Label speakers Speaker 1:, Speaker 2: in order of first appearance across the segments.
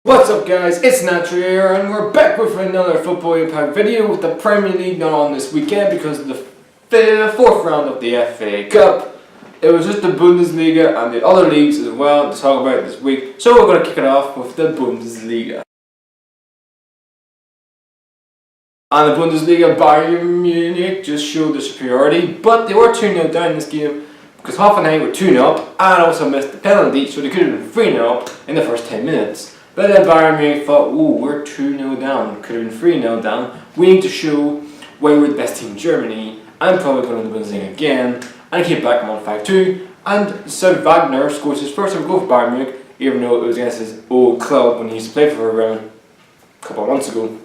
Speaker 1: What's up guys, it's Natra here and we're back with another Football Impact video with the Premier League not on this weekend because of the fourth round of the FA Cup. It was just the Bundesliga and the other leagues as well to talk about this week, so we're going to kick it off with the Bundesliga. And the Bundesliga, Bayern Munich just showed their superiority, but they were 2-0 down in this game because Hoffenheim were 2-0 up and also missed the penalty, so they could have been 3-0 up in the first 10 minutes. But then Bayern Munich thought, ooh, we're 2-0 down, could have been 3-0 down. We need to show why we're the best team in Germany. I'm probably going to win the Bundesliga again. And he came back and won 5-2. And Sir Wagner scores his first ever goal for Bayern Munich, even though it was against his old club when he used to play for a couple of months ago.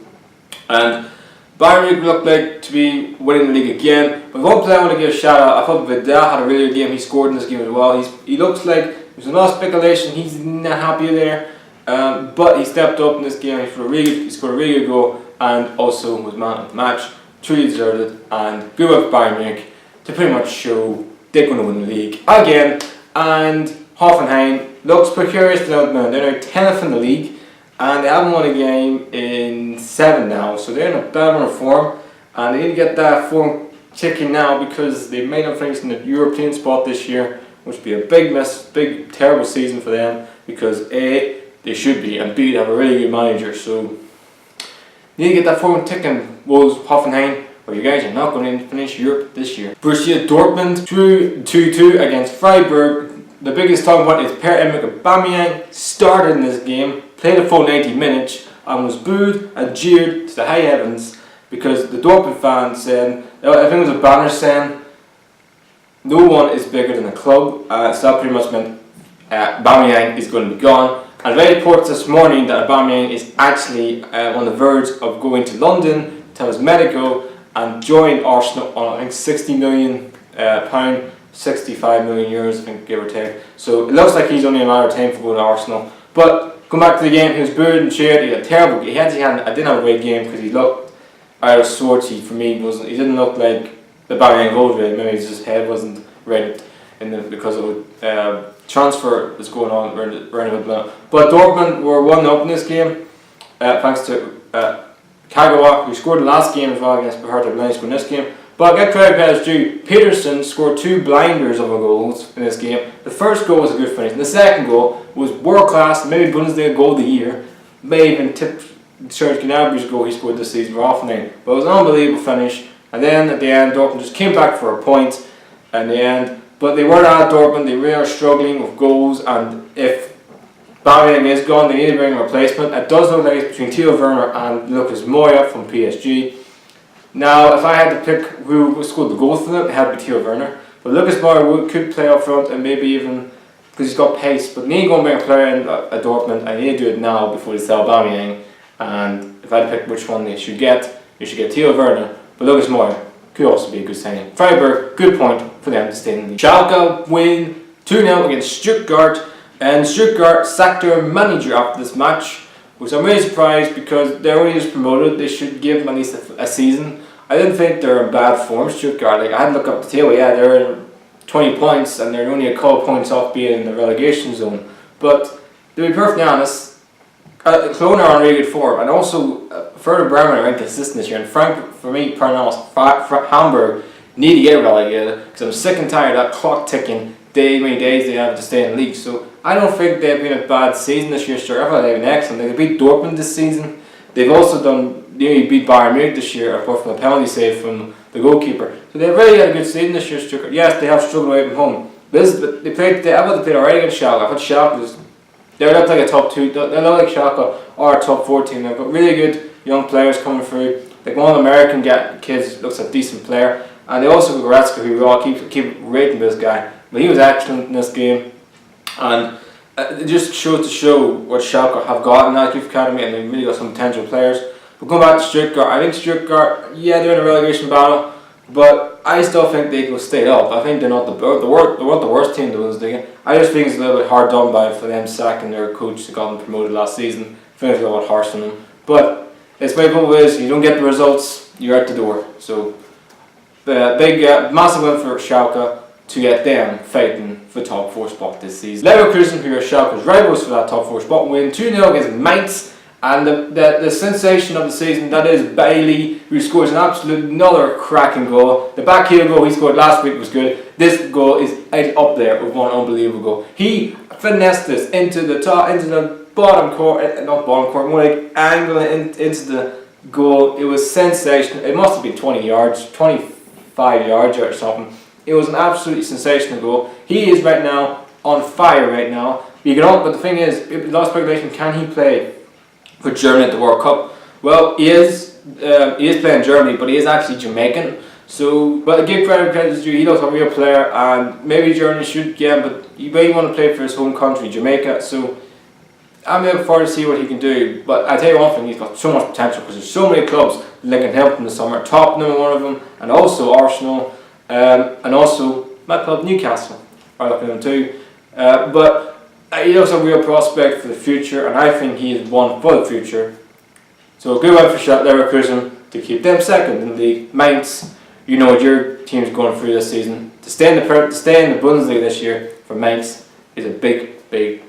Speaker 1: And Bayern Munich looked like to be winning the league again. But one player I want to give a shout out, I thought Vidal had a really good game. He scored in this game as well. He looks like there's a lot of speculation. He's not happy there. But he stepped up in this game. He scored a really good goal and also was man of the match. Truly deserved it, and good work for Bayern Munich to pretty much show they're going to win the league again. And Hoffenheim looks precarious to them. They're now 10th in the league and they haven't won a game in 7 now, so they're in a bad run of form and they need to get that form ticking now because they may not finish in the European spot this year, which would be a big miss, big terrible season for them because A, they should be, and B, they have a really good manager, so you need to get that form ticking. Wolves, Hoffenheim, or you guys are not going to finish Europe this year. Borussia Dortmund drew 2-2 against Freiburg. The biggest talking point is Pierre-Emerick Aubameyang started in this game, played a full 90 minutes, and was booed and jeered to the high heavens because the Dortmund fans said, I think it was a banner saying, no one is bigger than a club, so that pretty much meant Aubameyang is going to be gone. And read reports this morning that Aubameyang is actually on the verge of going to London to have his medical and join Arsenal on I think £60 million, 65 million euros I think, give or take. So it looks like he's only a matter of time for going to Arsenal. But going back to the game, he was booed and cheered. He had a terrible game. I didn't have a great game because he looked out of sorts. He didn't look like the Aubameyang goal really. Maybe his head wasn't right because of transfer that's going on around about now. But Dortmund were 1-up in this game thanks to Kagawa, who scored the last game as well against Hertha Berlin, scored in this game. But get credit where it's due. Peterson scored 2 blinders of goals in this game. The first goal was a good finish, and the second goal was world class, maybe Bundesliga goal of the year. May even tipped Serge Gnabry's goal he scored this season for Hoffenheim. But it was an unbelievable finish. And then at the end, Dortmund just came back for a point in the end. But they weren't at Dortmund, they really are struggling with goals, and if Aubameyang is gone, they need to bring a replacement. It does look like it's between Timo Werner and Lucas Moura from PSG. Now, if I had to pick who scored the goals for them, it had to be Timo Werner. But Lucas Moura could play up front and maybe even, because he's got pace, but they need to go and bring a player in at Dortmund, and they need to do it now before they sell Aubameyang. And if I had to pick which one they should get Timo Werner, but Lucas Moura could also be a good signing. Freiburg, good point for them to stay in the league. Schalke win 2-0 against Stuttgart, and Stuttgart sacked their manager after this match, which I'm really surprised because they're only just promoted. They should give them at least a season. I didn't think they're in bad form, Stuttgart. I had to look up the table. Yeah, they're in 20 points and they're only a couple points off being in the relegation zone. But to be perfectly honest, Cologne are on really good form, and also Werder Bremen are ranked assistant this year, and Frankfurt, for me, Hamburg need to get relegated because I'm sick and tired of that clock ticking many days they have to stay in the league. So I don't think they've been a bad season this year. Sure, I thought they've been excellent. They beat Dortmund this season. They've also nearly beat Bayern Munich this year, apart from a penalty save from the goalkeeper. So they've really had a good season this year, Stuttgart. Yes, they have struggled away from home. But I thought they played alright against Schalke. I thought Schalke they look like a top 2. They look like Schalke or a top 4 team. They've got really good young players coming through. Like one of the American kids looks like a decent player. And they also got Goretzka, who we all keep rating this guy. But he was excellent in this game. And it just shows to show what Schalke have got in that youth academy, and they've really got some potential players. But going back to Stuttgart, I think Stuttgart, yeah, they're in a relegation battle, but I still think they will stay up. I think they're not the worst team in the Bundesliga. I just think it's a little bit hard done by for them sacking their coach that got them promoted last season. I think it's a little bit harsh on them. But it's my problem is, you don't get the results, you're out the door. So the big, massive win for Schalke. to get them fighting for top 4 spot this season. Leverkusen, who are Schalke's rivals for that top 4 spot, win 2-0 against Mainz. And the sensation of the season, that is Bailey, who scores an absolute another cracking goal. The back heel goal he scored last week was good. This goal is up there with one unbelievable goal. He finessed this into the bottom corner, not bottom corner, more like angling into the goal. It was sensational. It must have been 20 yards, 25 yards or something. It was an absolutely sensational goal. He is right now on fire right now. But the thing is, lost speculation, can he play for Germany at the World Cup? Well, he is playing Germany, but he is actually Jamaican. So, but give credit to he looks a real player, and maybe Germany should get him, but he really want to play for his home country, Jamaica. So, I'm looking forward to see what he can do. But I tell you one thing, he's got so much potential because there's so many clubs that can help him this summer. Tottenham, one of them, and also Arsenal, and also my club Newcastle are looking at him too. But he looks a real prospect for the future, and I think he is one for the future. So a good one for Leverkusen to keep them second in the league. Mainz, you know what your team's going through this season. To stay in the Bundesliga this year for Mainz is a big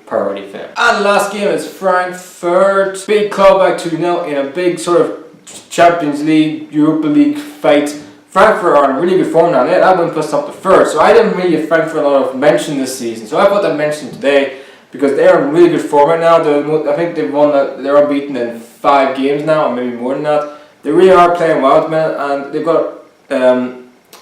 Speaker 1: priority for them. And the last game is Frankfurt. Big club by 2-0 in a big sort of Champions League, Europa League fight. Frankfurt are in really good form now. That one puts up the first. So I didn't really give Frankfurt a lot of mention this season. So I thought I'd mention today because they're in really good form right now. I think they've won. They're unbeaten in 5 games now, or maybe more than that. They really are playing well at the minute, and they've got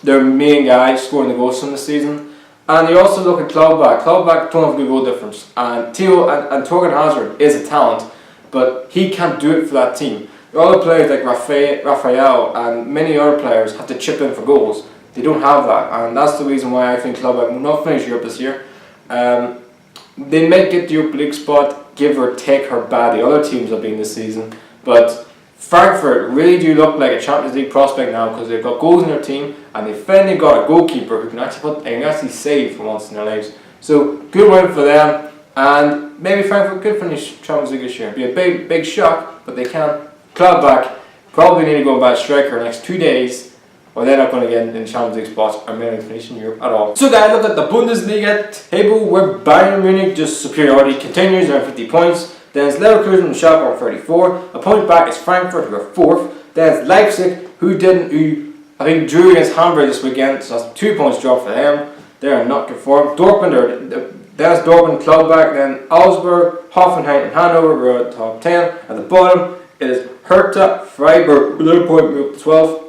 Speaker 1: their main guy scoring the goals from the season. And you also look at Klaubach. Klaubach don't have a good goal difference, and Torgan Hazard is a talent, but he can't do it for that team. The other players like Raphael and many other players have to chip in for goals. They don't have that, and that's the reason why I think Klaubach will not finish Europe this year. They may get the Europa League spot, give or take how bad the other teams have been this season, but Frankfurt really do look like a Champions League prospect now because they've got goals in their team, and they've finally got a goalkeeper who can actually save for once in their lives. So good win for them, and maybe Frankfurt could finish Champions League this year. It'd be a big shock, but they can. Klaubach probably need to go and buy a striker in the next 2 days, or they're not going to get in the Champions League spots or maybe finish in Europe at all. So guys, look at the Bundesliga table where Bayern Munich just superiority continues. They're on 50 points. Then it's Leverkusen and Schalke on 34. A point back is Frankfurt, who are 4th. Then it's Leipzig, who I think drew against Hamburg this weekend, so that's 2 points drop for them. They're not good form. Dortmund there's Dortmund, Klaubach, then Augsburg, Hoffenheim and Hanover were at the top 10. At the bottom it is Hertha, Freiburg, with 1 point move to 12th.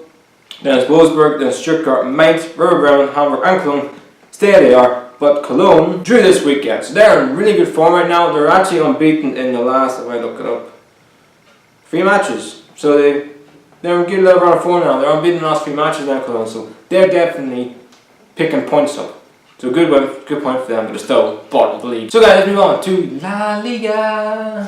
Speaker 1: Then it's Wolfsburg, then Stuttgart, Mainz, Werder Bremen, Hamburg and Cologne. Stay they are, but Cologne drew this weekend. So they're in really good form right now. They're actually unbeaten in the last, if I look it up, 3 matches. So they're a good level around 4 now. They're unbeaten in the last 3 matches now, Cologne. So they're definitely picking points up. So good point for them, but they're still bottom of the league. So guys, let's move on to La Liga.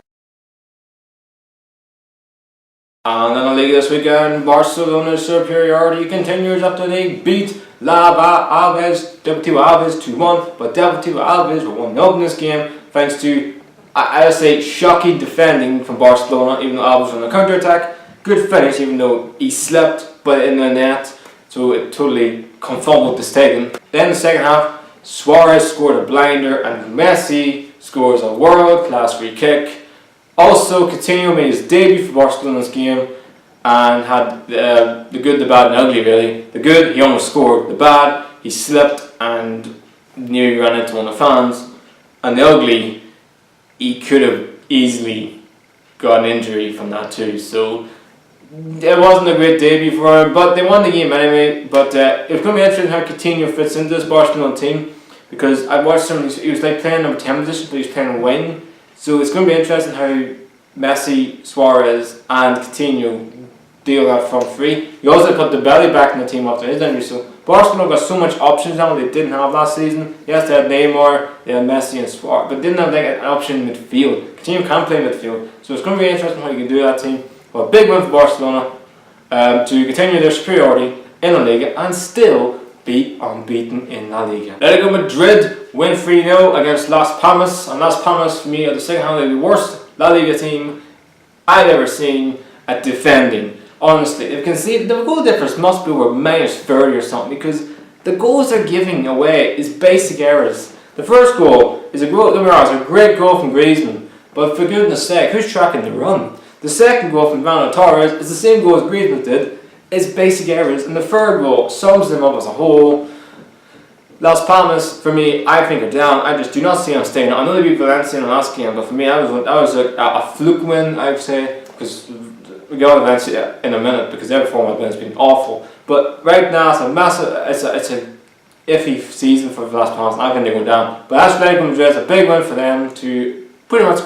Speaker 1: And in the Liga this weekend, Barcelona's superiority continues up the league. Beat Deportivo Alaves 2-1, but Deportivo Alaves were 1-0 in this game thanks to, I would say, shocking defending from Barcelona, even though Alaves was on the counter-attack. Good finish, even though he slept but in the net, so it totally confounded the stadium. Then in the second half, Suarez scored a blinder and Messi scores a world-class free kick. Also, Coutinho made his debut for Barcelona in this game and had the good, the bad and ugly really. The good, he almost scored. The bad, he slipped and nearly ran into one of the fans. And the ugly, he could have easily got an injury from that too. So it wasn't a great debut for him, but they won the game anyway. But it's going to be interesting how Coutinho fits into this Barcelona team, because I watched him, he was like playing number 10 position, but he was playing wing. So it's going to be interesting how Messi, Suarez and Coutinho deal that front 3. He also put the belly back in the team after his injury. So Barcelona got so much options now they didn't have last season. Yes, they had Neymar, they had Messi and Suarez, but didn't have like an option in midfield. Coutinho can play midfield. So it's going to be interesting how you can do that team. Well, big win for Barcelona to continue their superiority in La Liga and still be unbeaten in La Liga. Atletico Madrid win 3-0 against Las Palmas, and Las Palmas for me are the second-hand the worst La Liga team I've ever seen at defending. Honestly, you can see the goal difference must be over -30 or something, because the goals they're giving away is basic errors. The first goal is a great goal from Griezmann, but for goodness sake, who's tracking the run? The second goal from Fernando Torres is the same goal as Griezmann did. It's basic errors, and the third goal sums them up as a whole. Las Palmas, for me, I think are down. I just do not see them staying. I know they beat Valencia in the last game, but for me, that was a fluke win, I would say, because we got Valencia in a minute because their form has been awful. But right now, it's a iffy season for Las Palmas. I think they go down. But as Atletico Madrid, it's a big win for them to pretty much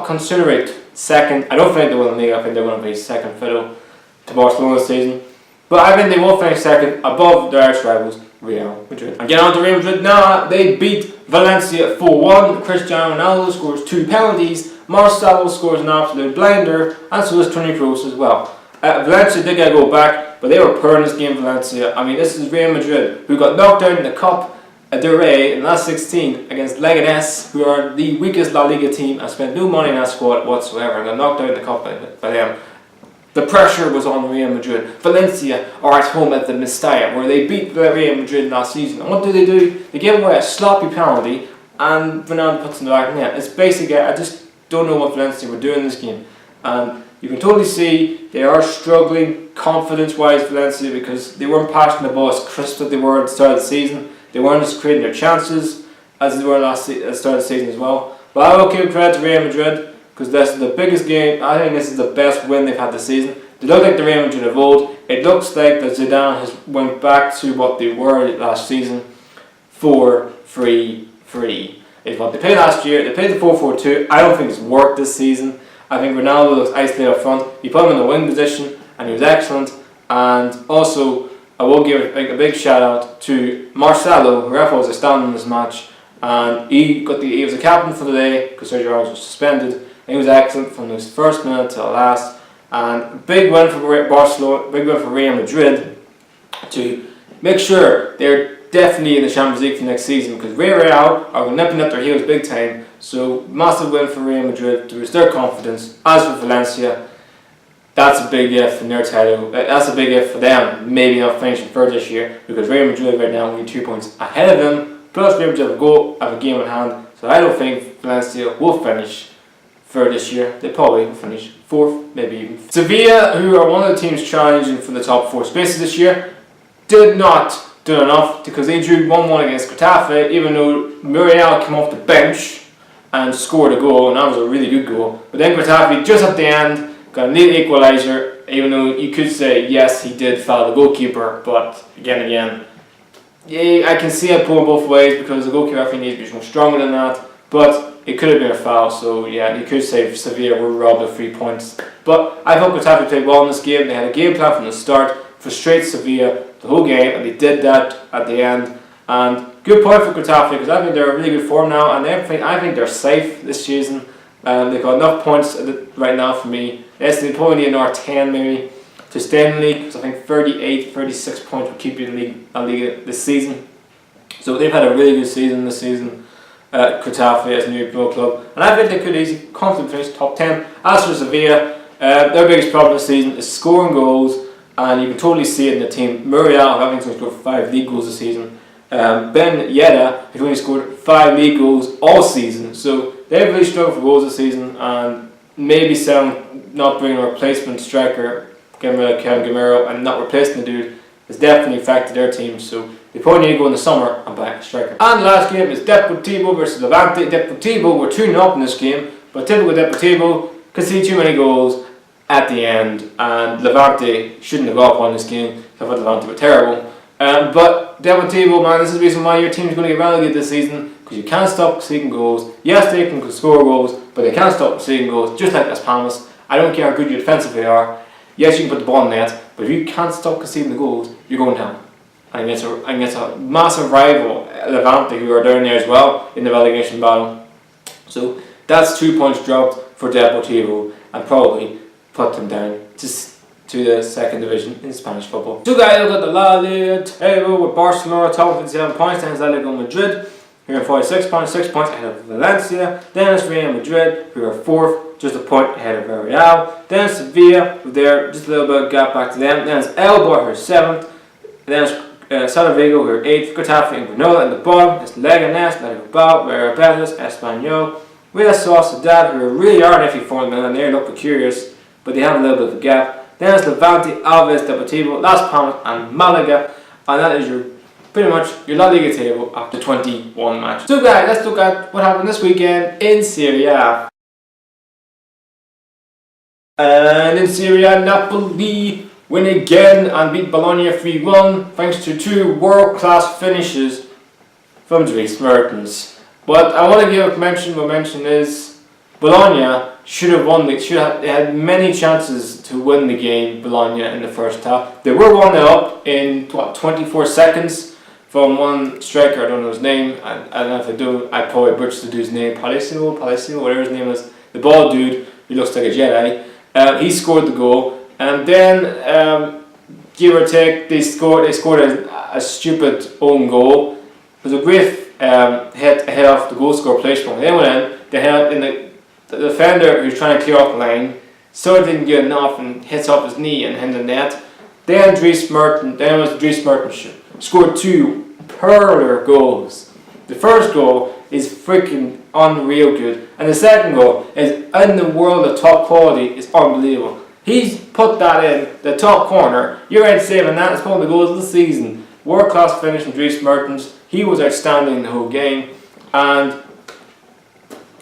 Speaker 1: consider it second. I don't think they will in the Liga. I think they're going to be second fiddle to Barcelona this season. But I think they will finish second above their arch rivals, Real Madrid. And getting on to Real Madrid now, they beat Valencia 4-1. Cristiano Ronaldo scores 2 penalties. Marcelo scores an absolute blinder, and so does Toni Kroos as well. Valencia did get a goal back, but they were poor in this game, Valencia. I mean, this is Real Madrid, who got knocked out in the Cup del Rey in the last 16 against Leganés, who are the weakest La Liga team and spent no money in that squad whatsoever, and got knocked out in the Cup by them. The pressure was on Real Madrid. Valencia are at home at the Mestalla, where they beat Real Madrid last season. And what do? They give away a sloppy penalty, and Ronaldo puts in the back of the net. It's basically, I just don't know what Valencia were doing in this game. And you can totally see they are struggling confidence-wise, Valencia, because they weren't passing the ball as crisp as they were at the start of the season. They weren't just creating their chances as they were at the start of the season as well. But I will give credit to Real Madrid, because this is the biggest game. I think this is the best win they've had this season. They look like the Real Madrid of old. It looks like that Zidane has went back to what they were last season. 4-3-3 is what they played last year. They played the 4-4-2. I don't think it's worked this season. I think Ronaldo looks isolated up front. He put him in the wing position, and he was excellent. And also, I will give a big shout out to Marcelo, who I thought was outstanding in this match. And he was a captain for the day because Sergio Ramos was suspended. He was excellent from his first minute to the last. And big win for Barcelona, big win for Real Madrid to make sure they're definitely in the Champions League for next season, because Real are nipping at their heels big time. So massive win for Real Madrid to restore confidence. As for Valencia, that's a big if in their title. That's a big if for them. Maybe not finishing third this year, because Real Madrid right now only 2 points ahead of them. Plus Real Madrid have a game in hand. So I don't think Valencia will finish third this year. They probably will finish fourth, maybe even. Sevilla, who are one of the teams challenging for the top 4 spaces this year, did not do enough, because they drew 1-1 against Getafe, even though Muriel came off the bench and scored a goal, and that was a really good goal. But then Getafe, just at the end, got a late equaliser, even though you could say, yes, he did foul the goalkeeper, but again, yeah, I can see it pulling both ways, because the goalkeeper I think needs to be more stronger than that, but it could have been a foul, so yeah, you could say Sevilla were robbed of 3 points. But I thought Getafe played well in this game. They had a game plan from the start, frustrate Sevilla the whole game, and they did that at the end. And good point for Getafe, because I think they're in really good form now, and I think they're safe this season. They've got enough points right now for me. Yes, they probably need another 10 maybe to stay in the league, because I think 38, 36 points will keep you in the league this season. So they've had a really good season this season. Getafe as a new pro club, and I think they could easily comfortably finish top 10. As for Sevilla, their biggest problem this season is scoring goals, and you can totally see it in the team. Muriel having to score 5 league goals this season. Ben Yedda has only scored 5 league goals all season, so they've really struggled for goals this season, and maybe not bringing a replacement striker, getting rid of Kevin Gamero and not replacing the dude, has definitely affected their team. So they probably need to go in the summer and buy a striker. And the last game is Deportivo versus Levante. Deportivo were 2-0 up in this game, but typical Deportivo conceded too many goals at the end, and Levante shouldn't have got up on this game. I thought Levante were terrible. But Deportivo, man, this is the reason why your team is going to get relegated this season, because you can't stop conceding goals. Yes, they can score goals, but they can't stop conceding goals, just like Las Palmas. I don't care how good you defensively are. Yes, you can put the ball in the net, but if you can't stop conceding the goals, you're going down. And it's a massive rival, Levante, who are down there as well in the relegation battle. So that's 2 points dropped for Deportivo, and probably put them down to the second division in Spanish football. So guys, look at the La Liga table with Barcelona top 57 points, then it's Atletico Madrid, who are 46 points, 6 points ahead of Valencia. Then it's Real Madrid, who are 4th, just a point ahead of Real. Then it's Sevilla, there just a little bit of gap back to them. Then it's Elba, who are 7th. Then it's Celta Vigo, who are 8th, Getafe and Granola in the bottom. It's Liga next, Athletic Bilbao, Real Betis, Espanyol, Real Sociedad, who really are in iffy form and they look precarious, but they have a little bit of a gap. Then it's Levante, Alves, Deportivo, Las Palmas and Malaga, and that is your pretty much your La Liga table after 21 matches. So guys, let's look at what happened this weekend in Serie A. And in Serie A, Napoli win again and beat Bologna 3-1 thanks to 2 world-class finishes from Dries Mertens. But I want to give a mention. My mention is Bologna should have won. They had many chances to win the game. Bologna in the first half. They were 1-0 up in 24 seconds from one striker. I don't know his name. I don't know if I do. I probably butchered the dude's name. Palacio, whatever his name is. The bald dude who looks like a Jedi. He scored the goal. And then, give or take, they scored a stupid own goal. It was a great hit off the goal scorer placement. They went in, they hit in the defender who's trying to clear off the line, so didn't get enough and hits off his knee and hit the net. Then Dries Mertens scored 2 perler goals. The first goal is freaking unreal good, and the second goal is in the world of top quality. It's unbelievable. He's put that in the top corner. You're right saving that. It's one of the goals of the season. World class finish from Dries Mertens. He was outstanding in the whole game. And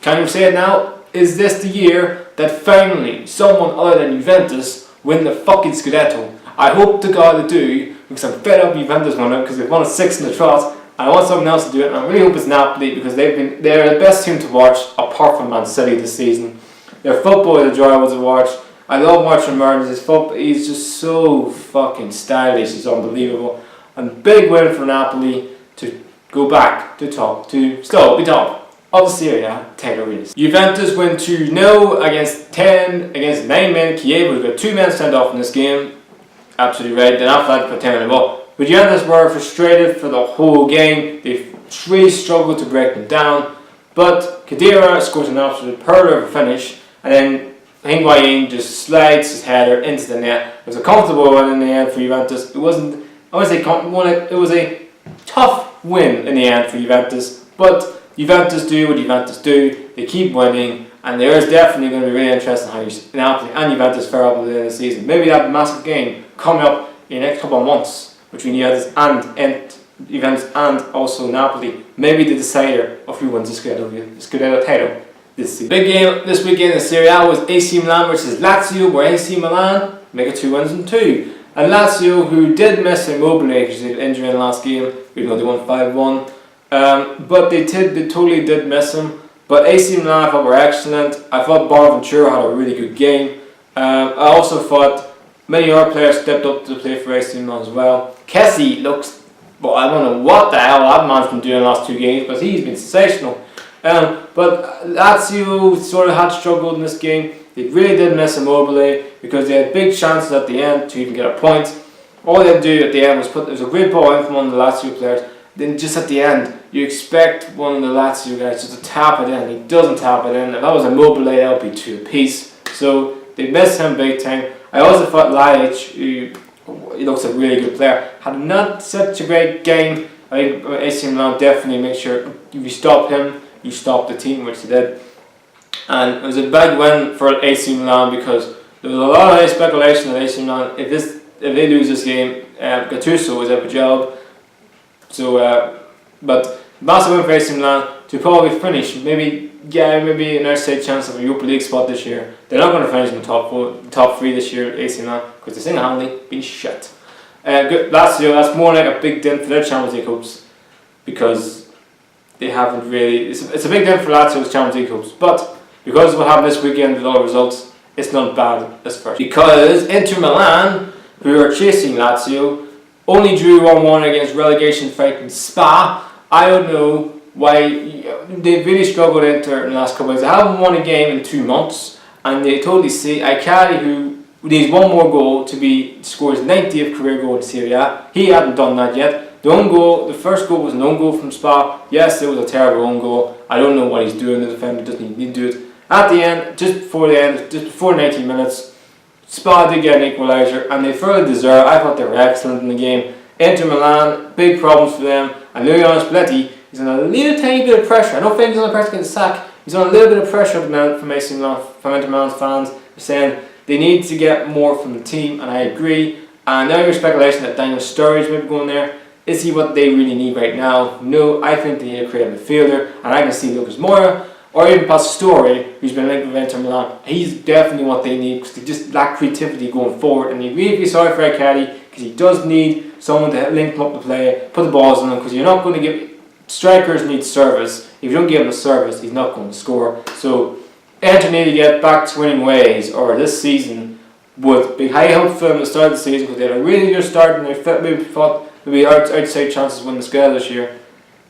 Speaker 1: can you say it now? Is this the year that finally someone other than Juventus win the fucking Scudetto? I hope to God they do, because I'm fed up Juventus winning because they've won a 6 in the trot. And I want someone else to do it. And I really hope it's Napoli, because they're the best team to watch apart from Man City this season. Their football is enjoyable to watch. I love watching Mertens. His football, he's just so fucking stylish. He's unbelievable. And big win for Napoli to go back to top, to still be top of the Serie A title race. Juventus win 2-0 against 9 men. Kiev, who got 2 men sent off in this game. Absolutely right. They're not flat for 10 minutes ball. But Juventus were frustrated for the whole game. They really struggled to break them down. But Khedira scores an absolute pearl of a finish, and then Higuain just slides his header into the net. It was a comfortable one in the end for Juventus. It wasn't, I wouldn't say comfortable, it was a tough win in the end for Juventus. But Juventus do what Juventus do. They keep winning, and there is definitely going to be really interesting how Napoli and Juventus fare up at the end of the season. Maybe that massive game coming up in the next couple of months between Juventus and also Napoli. Maybe the decider of who wins the Scudetto title this season. Big game this weekend in Serie A was AC Milan versus Lazio, where AC Milan make it 2 wins and 2. And Lazio, who did miss Immobile because he had an injury in the last game, even though they won 5-1. But they totally did miss him. But AC Milan I thought were excellent. I thought Bonaventura had a really good game. I also thought many other players stepped up to the plate for AC Milan as well. Kessie looks, well, I don't know what the hell that man's been doing the last 2 games, but he's been sensational. But Lazio sort of had struggled in this game. They really did miss Immobile because they had big chances at the end to even get a point. All they had to do at the end was there was a great ball in from one of the Lazio players. Then just at the end, you expect one of the Lazio guys just to tap it in. He doesn't tap it in. If that was Immobile, that would be 2 apiece. So they missed him big time. I also thought Ligue, who he looks a really good player, had not such a great game. I think AC Milan definitely make sure if you stop him, you stop the team, which they did. And it was a big win for AC Milan because there was a lot of speculation that AC Milan, if they lose this game, Gattuso was out of a job. So, but massive win for AC Milan to probably finish, maybe an outside chance of a Europa League spot this year. They're not going to finish in the top 3 this year, AC Milan, because they're single-handedly been shit. Lazio, that's more like a big dent for their Champions League hopes, because they haven't really. It's a big dent for Lazio's Champions League hopes, but because of what happened this weekend with all the results, it's not bad as first. Because Inter Milan, who are chasing Lazio, only drew 1-1 against relegation fighting Spa. I don't know why they really struggled Inter in the last couple of years. They haven't won a game in 2 months, and they totally see Icardi, who needs 1 more goal to score his 90th career goal in Serie A. He hadn't done that yet. The first goal was an own goal from Spa. Yes, it was a terrible own goal. I don't know what he's doing. The defender doesn't need to do it. At the end, just before 90 minutes, Spa did get an equaliser, and they further deserve. I thought they were excellent in the game. Inter Milan, big problems for them, and Lilian Spalletti is under a little tiny bit of pressure. I don't think he's under pressure to get the sack. He's under a little bit of pressure from AC Milan, from Inter Milan's fans. They're saying they need to get more from the team, and I agree. And now there's speculation that Daniel Sturridge may be going there. Is he what they really need right now? No, I think they need a creative midfielder, and I can see Lucas Moura or even Pastore, who's been linked with Inter Milan. He's definitely what they need because they just lack creativity going forward, and you really feel sorry for Acadie because he does need someone to link him up the play, put the balls in him, because you're not going to give strikers need service. If you don't give him the service, he's not going to score. So Inter need to get back to winning ways, or this season with big high hope for them at the start of the season because they had a really good start and they maybe thought maybe outside chances to win the scale this year.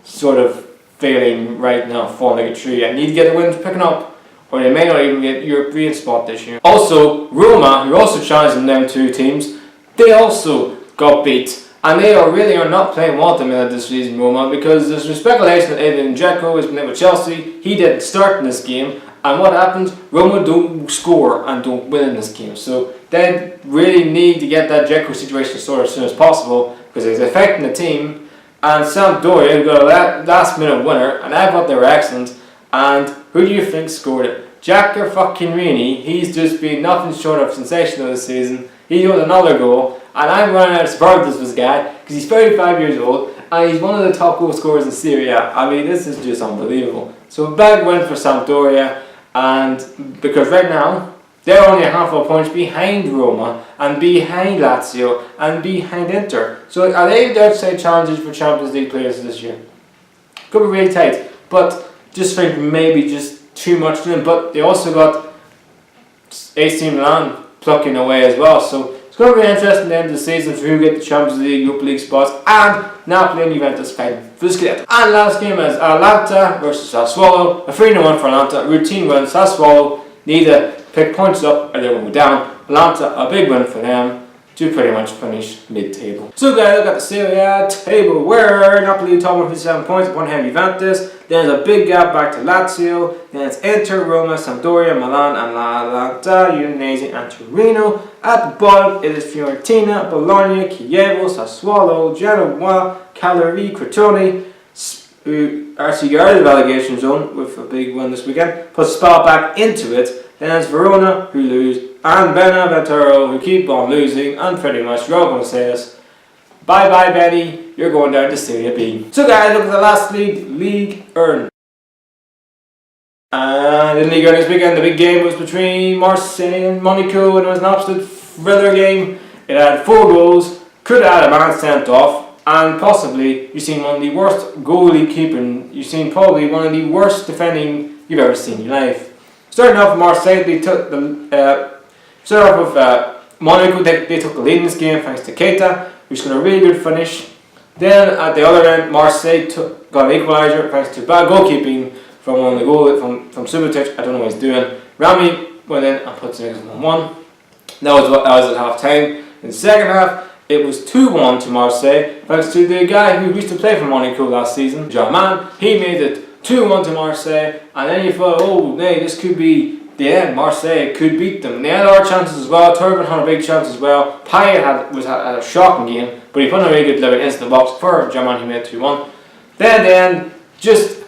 Speaker 1: Sort of failing right now, falling like a tree. I need to get the wins picking up, or they may not even get European spot this year. Also, Roma, who also challenging them two teams, they also got beat, and they are not playing well at the minute this season, Roma, because there's some speculation that Edin Dzeko has been there with Chelsea. He didn't start in this game, and what happens? Roma don't score and don't win in this game, so they really need to get that Dzeko situation sorted as soon as possible because it's affecting the team. And Sampdoria, who got a last minute winner, and I thought they were excellent. And who do you think scored it? Jacker fucking Rini. He's just been nothing short of sensational this season. He got another goal, and I'm running out of superlatives for this guy because he's 35 years old and he's one of the top goal scorers in Serie. I mean, this is just unbelievable. So a big win for Sampdoria, and because right now they're only a handful of points behind Roma and behind Lazio and behind Inter. So are they the outside challengers for Champions League players this year? Could be really tight, but just think maybe just too much for them. But they also got AC Milan plucking away as well. So it's going to be interesting at the end of the season for who get the Champions League, Europa League spots, and Napoli and Juventus fighting for the Scudetto. And last game is Atalanta versus Sassuolo. A 3-1 for Atalanta. Routine win. Sassuolo need to pick points up or they're going to go down. Atalanta, a big win for them to pretty much finish mid-table. So guys, look at the Serie table where Napoli top with 57 points, one hand Juventus. Then there's a big gap back to Lazio. Then it's Inter, Roma, Sampdoria, Milan, and Atalanta, Udinese, and Torino. At the bottom it is Fiorentina, Bologna, Chievo, Sassuolo, Genoa, Cagliari, Crotone, RC out of the relegation zone with a big win this weekend. Put Spal back into it. Then it's Verona, who lose, and Benevento, who keep on losing, and pretty much you're all going to say this. Bye bye Benny, you're going down to Serie B. So guys, look at the last Ligue 1. And in Ligue 1 this weekend, the big game was between Marseille and Monaco, and it was an absolute thriller game. It had 4 goals, could have had a man sent off, and possibly you've seen one of the worst goalie keeping, you've seen probably one of the worst defending you've ever seen in your life. Starting off with Marseille, they took the Monaco. They took the lead in this game thanks to Keita, who's got a really good finish. Then at the other end, Marseille got an equaliser thanks to bad goalkeeping from one of the goal from Subotic. I don't know what he's doing. Rami went in and put the 1-1. That was at half time. In the second half, it was 2-1 to Marseille thanks to the guy who used to play for Monaco last season, Germain. He made it 2-1 to Marseille, and then you thought, oh, hey, this could be the end. Marseille could beat them. And they had other chances as well. Turbin had a big chance as well. Payet had a shocking game, but he put in a really good delivery into the box for Germain. He made it 2-1. Then just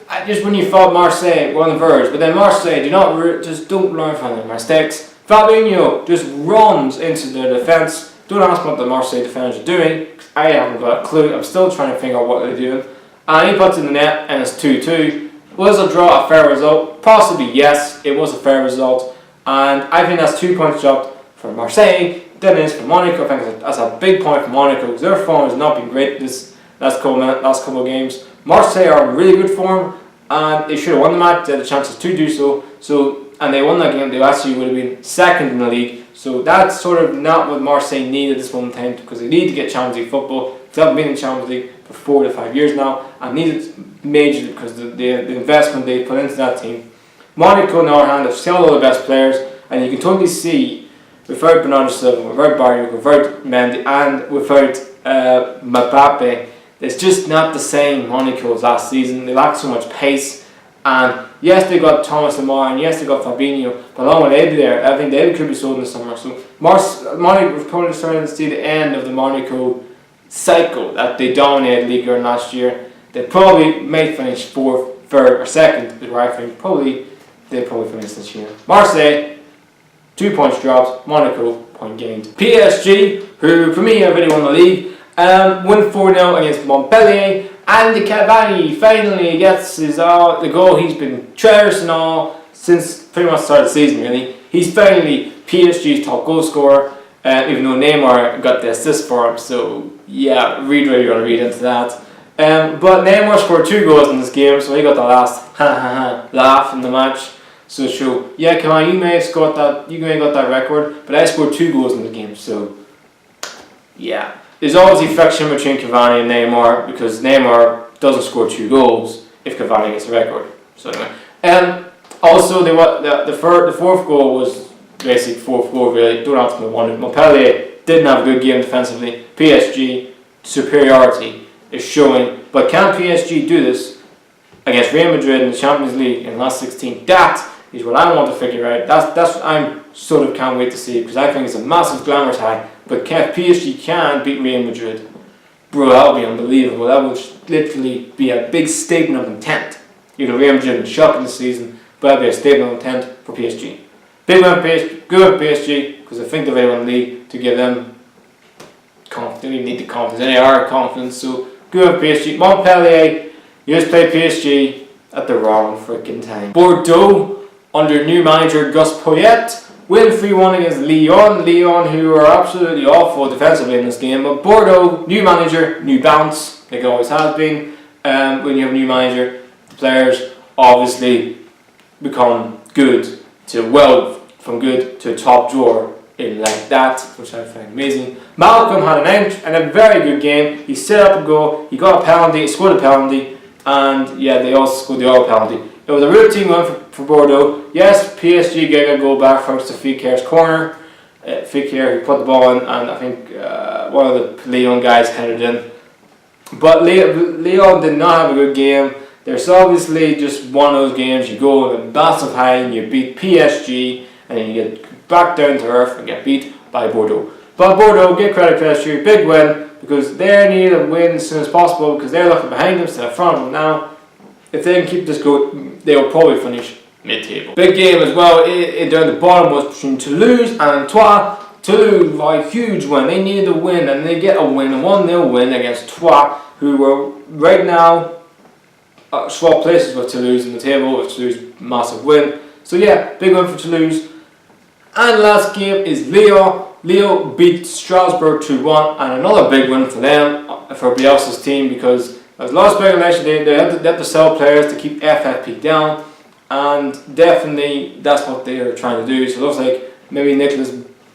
Speaker 1: when you thought Marseille were on the verge, but then Marseille don't learn from their mistakes. Fabinho just runs into the defence. Don't ask what the Marseille defenders are doing. I haven't got a clue. I'm still trying to figure out what they're doing. And he puts in the net, and it's 2-2. Was a draw a fair result? Possibly yes, it was a fair result. And I think that's 2 points dropped for Marseille. Then it is for Monaco. I think that's a big point for Monaco because their form has not been great this last couple of games. Marseille are in really good form, and they should have won the match. They had the chances to do so. And they won that game. They actually would have been second in the league. So that's sort of not what Marseille need at this moment in time because they need to get Champions League football. They haven't been in Champions League for 4 to 5 years now and need it majorly because the investment they put into that team. Monaco, on the other hand, have still all the best players, and you can totally see without Bernardo Silva, without Barry, without Mendy, and without Mbappe, it's just not the same Monaco as last season. They lack so much pace, and yes, they got Thomas Lemar, and yes, they got Fabinho, but along with Eddie there, I think Eddie could be sold in the summer. So Monaco was probably starting to see the end of the Monaco cycle that they dominated Liga last year. They probably may finish 4th, 3rd or 2nd is where I think they'll probably finish this year. Marseille, 2 points dropped, Monaco, point gained. PSG, who for me have really won the league, win 4-0 against Montpellier, and the Cavani finally gets the goal he's been cherishing all since pretty much the start of the season really. He's finally PSG's top goal scorer, even though Neymar got the assist for him, so yeah, read where you want to read into that. But Neymar scored 2 goals in this game, so he got the last laugh in the match. So sure, yeah, Cavani, you may have got that record, but I scored 2 goals in the game, so yeah. There's always a friction between Cavani and Neymar because Neymar doesn't score 2 goals if Cavani gets a record. So anyway, also the 4th goal was basically 4th goal really. Dortmund won. Montpellier didn't have a good game defensively. PSG superiority is showing, but can PSG do this against Real Madrid in the Champions League in the last 16? That is what I want to figure out. That's what I'm sort of can't wait to see because I think it's a massive glamour tag. But PSG can beat Real Madrid, bro, that would be unbelievable. That would literally be a big statement of intent. You know, Real Madrid have been shocking this season, but that would be a statement of intent for PSG. Big win PSG, good win PSG, because I think they've won the league to give them confidence. They need the confidence, they are confidence, so good win PSG. Montpellier, you just play PSG at the wrong freaking time. Bordeaux, under new manager Gus Poyet, win 3-1 against Lyon. Lyon, who are absolutely awful defensively in this game, but Bordeaux, new manager, new bounce, like it always has been. When you have a new manager, the players obviously become good from good to a top drawer in like that, which I find amazing. Malcolm had a very good game. He set up a goal, he got a penalty, he scored a penalty, and yeah, they also scored the other penalty. It was a routine win for Bordeaux. Yes, PSG get a goal back thanks to Fekir's corner. Fekir, who put the ball in, and I think one of the Lyon guys headed in. But Lyon did not have a good game. There's obviously just one of those games you go in a massive high and you beat PSG, and then you get back down to earth and get beat by Bordeaux. But Bordeaux, give credit to PSG, big win, because they need a win as soon as possible because they're looking behind them instead of front of them now. If they can keep this going, they will probably finish mid-table. Big game as well, down the bottom was between Toulouse and Troyes. Toulouse, a huge win. They needed a win and they get a win, a 1-0 win against Troyes, who were right now swap places with Toulouse in the table, with Toulouse massive win. So yeah, big win for Toulouse. And last game is Lyon. Lyon beat Strasbourg 2-1, and another big win for them, for Bielsa's team, because there's a lot of speculation. They had to sell players to keep FFP down, and definitely that's what they are trying to do. So it looks like maybe Nicolas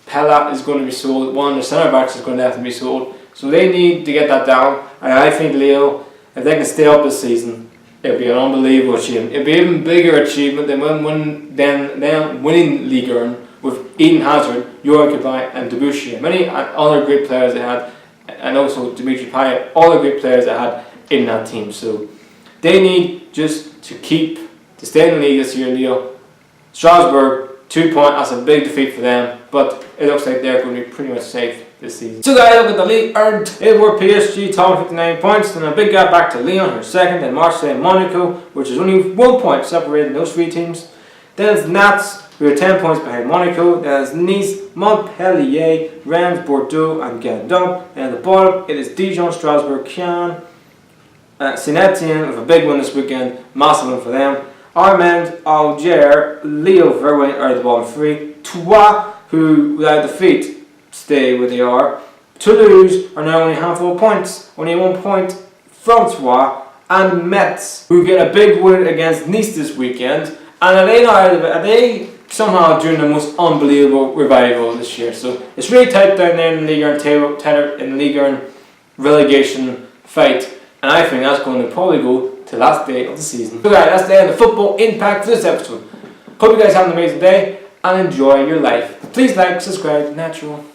Speaker 1: Pellat is going to be sold. One of the centre backs is going to have to be sold. So they need to get that down. And I think Lyon, if they can stay up this season, it'll be an unbelievable achievement. It'll be an even bigger achievement than winning Ligue with Eden Hazard, Yoran Cabaye and Debussy, and many other great players they had, and also Dimitri Payet, all the great players they had in that team. So they need just to stay in the league this year, Lyon. Strasbourg, 2 points, that's a big defeat for them, but it looks like they're going to be pretty much safe this season. So guys, look at the league earned. It were PSG, top 59 points, then a big gap back to Lyon, who are second, then Marseille and Monaco, which is only 1 point separating those 3 teams. Then it's Nats, who are 10 points behind Monaco. There's Nice, Montpellier, Reims, Bordeaux and Guingamp. And at the bottom it is Dijon, Strasbourg, Caen, Saint-Etienne with a big win this weekend, massive win for them. Armand, Alger, Lille, Verwin are at the bottom 3. Troyes, who without defeat stay where they are. Toulouse are now only a handful of points, only 1 point from Troyes. And Metz, who get a big win against Nice this weekend. And are they somehow doing the most unbelievable revival this year? So it's really tight down there in the Liga and relegation fight, and I think that's going to probably go to the last day of the season. So guys, that's the end of Football Impact for this episode. Hope you guys have an amazing day and enjoy your life. Please like, subscribe, natural.